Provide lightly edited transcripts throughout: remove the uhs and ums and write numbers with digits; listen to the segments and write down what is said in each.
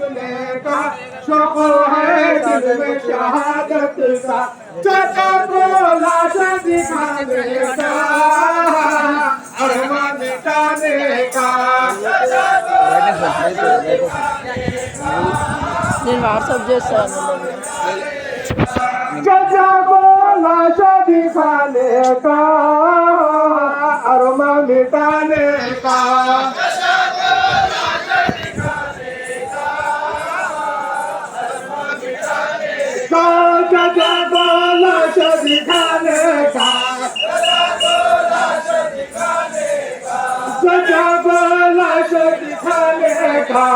निकले का शौक है दिल में शहादत का चाचा को लाश दिखाने का अरमान मिटाने का నేను వాట్సాప్ చేస్తాను चाचा को लाश दिखाने का अरमान मिटाने का चाचा को लाश दिखाने का चाचा को लाश दिखाने का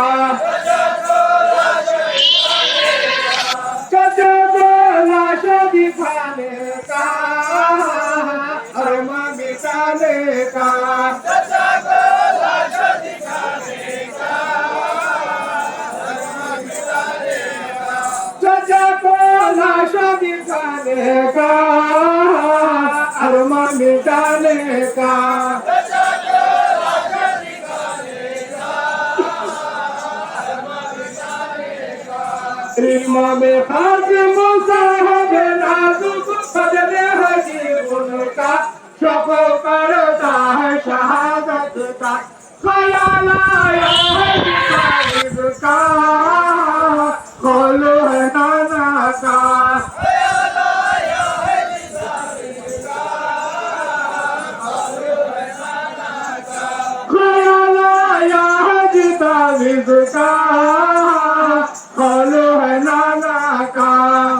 चाचा को लाश दिखाने का अरमान मिटाने का चाचा को लाश दिखाने का अरमान मिटाने का इमाम खातिम साहब नाजुक फजले हजी उनका शौक करता है शहादत का ख्याल आया है तारीफ का खोलो है नाना का ख्याल आया है तारीफ का खोलो है नाना का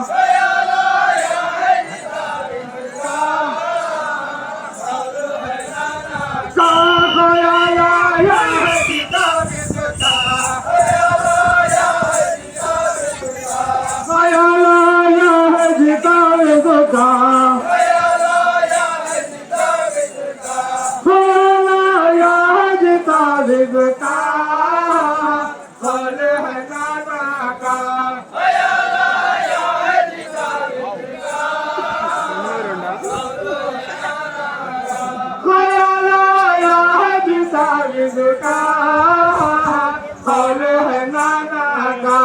ख्याल आया है तारीफ का ख्याल आया है तारीफ का ख्याल आया है तारीफ का खोलो है नाना का ख्याल आया है तारीफ का खोलो है नाना का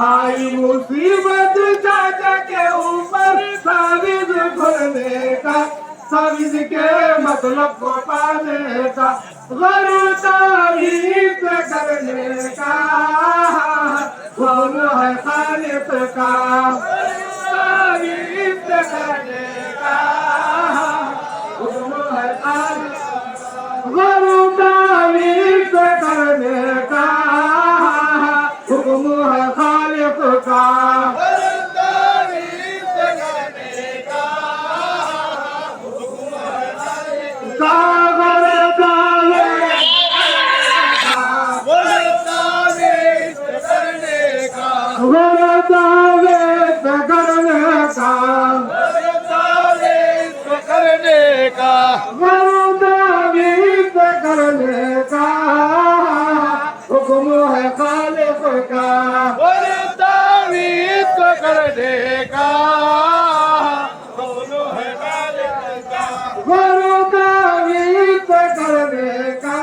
आई मुसीबत चाचा के ऊपर साविज खोलने का साविज के मतलब को पाने का गरु तारीफ करने का हुक्म है खालिक का तारीफ करने का हुक्म है खालिक गरु तारीफ करने का हुक्म है खालिक का करने का हुक्म है खालिक का तारीफ करने का हुक्म है खालिक का गुरु तारीफ करने का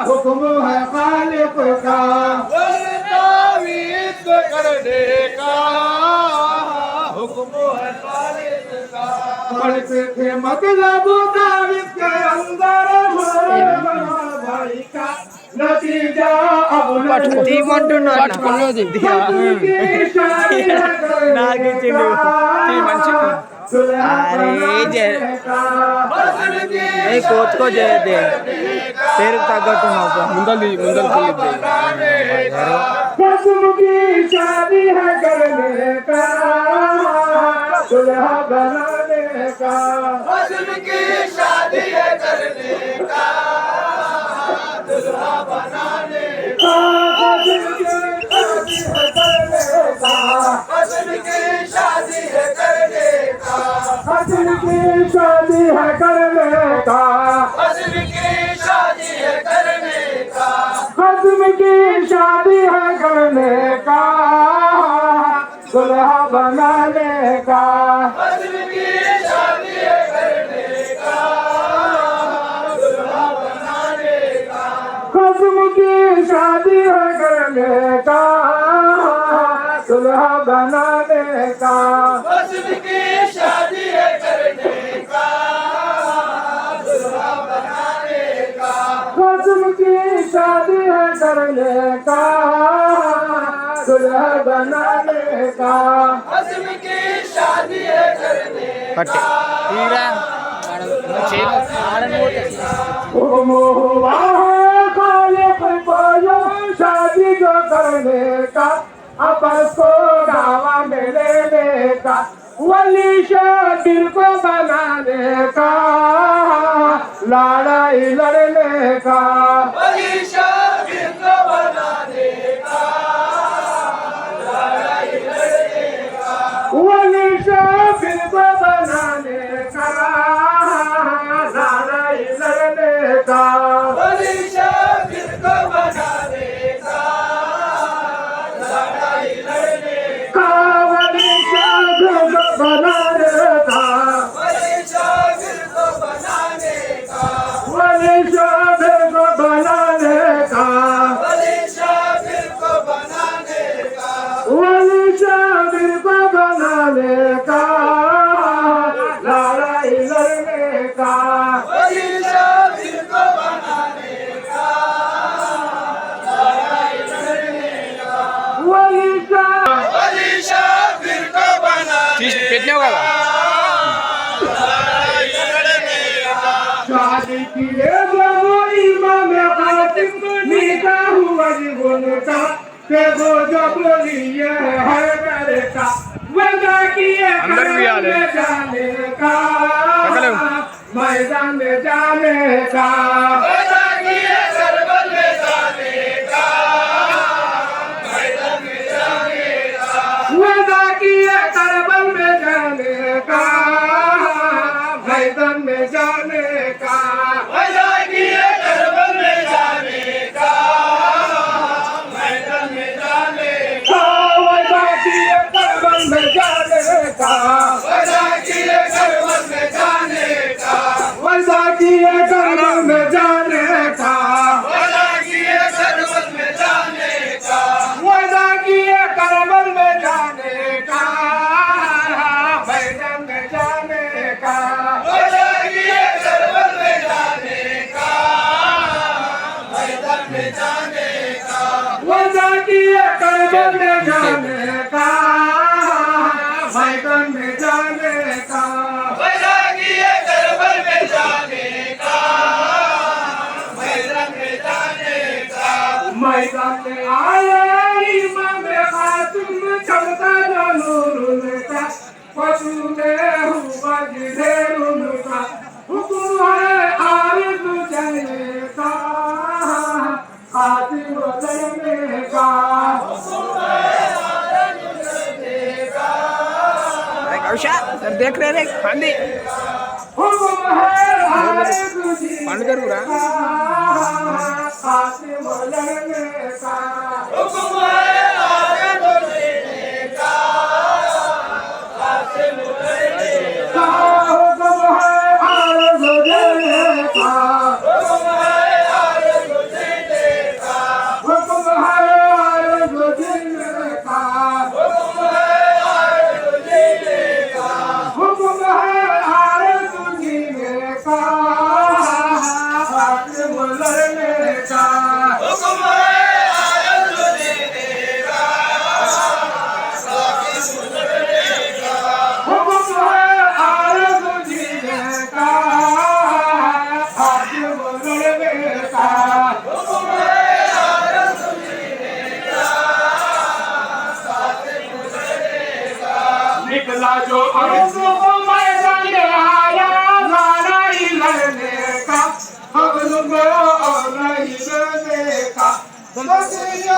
हुक्म है खालिक का तारीफ करने का हुक्म है खालिक का पढ़ते थे मतलब तारीफ के अंदर भाई का नतीजा अब కోచ్కో చేయదే పేరు తగ్గట్టు ముందలి कसम की शादी है करने का दुल्हा बनाने का कसम की शादी है करने का दुल्हा बनाने का कसम की शादी है करने का कसम की शादी है करने का कसम की शादी है करने का कसम की शादी है करने का दुल्हा बनाने का कसम की शादी है करने करने का, दुल्हा बनाने का। हुस्न की शादी है करने का, दुल्हा बनाने का। हुस्न की शादी है करने का, दुल्हा बनाने का। हुस्न की शादी है करने कट्टे ओ मोहवा है खालिक बोलो शादी जो करने का, आपस को दावा में लेने का, वली शादी को बनाने का, लड़ाई लड़ने का। वली शादी को बनाने का, लड़ाई लड़ने का। वली शादी को बनाने का, लड़ाई लड़ने का। वली शादी को बनाने का, लड़ाई लड़ने का। वली शादी को बनाने का, वली शादी को बनाने का, वली शादी को बनाने का, वली शादी को बनाने का। वली शादी को बनाने का, लड़ाई लड़ने का। वली शादी को बनाने का, लड़ाई लड़ने का। वली शादी वली शादी को बनाने पेटने का लड़ाई लड़ने का। शादी की इमाम खातिम निकाह हुआ जीवन का, देखो जब लिए है मेरे का, वजह किए अंदर भी आ ले। जाने का, पकड़ो। मैदान में जाने का। वजह किए करबल में जाने का, मैदान में जाने का। वजह किए करबल में जाने का, मैदान में जाने का। वजह किए करबल में जाने का, मैदान में जाने का। वजह किए करबल में जाने का, वजह किए करबल में जाने का, वजह किए करबल में जाने का। वजह किए करबल में जाने का। वजह किए करबल में जाने का, मैदान में जाने का। वजह किए करबल में जाने का, मैदान में जाने का। वजह किए करबल में जाने का, मैदान में जाने का। वजह किए करबल में जाने का, मैदान में जाने का। मैदान में आए इमाम खातिम चमका नूर का, पशु में हुआ जिधर उनका, हुक्म है आरिफ चलने का, खातिम चलने का। सर देख रहे रे खांदी हुक्म है आरिफ बंद कर पूरा। खातिम चलने का। हुक्म है आगे बढ़ने का, आगे बढ़ने का। हुक्म है आरिफ चलने का। हुक्म है आगे बढ़ने का, हुक्म है आरिफ चलने का। हुक्म है आगे बढ़ने का। हुक्म है आरिफ चलने का, खातिम लड़ने का। हुक्म है आगे बढ़ने का, आगे बढ़ने का। हुक्म है आरिफ चलने का, खातिम लड़ने का। हुक्म है आगे बढ़ने का, आगे बढ़ने का। निकला जो अर्ज़ को मैदान में आया, लड़ाई लड़ने का, हम लोगों और नहीं लड़ने का। बस ये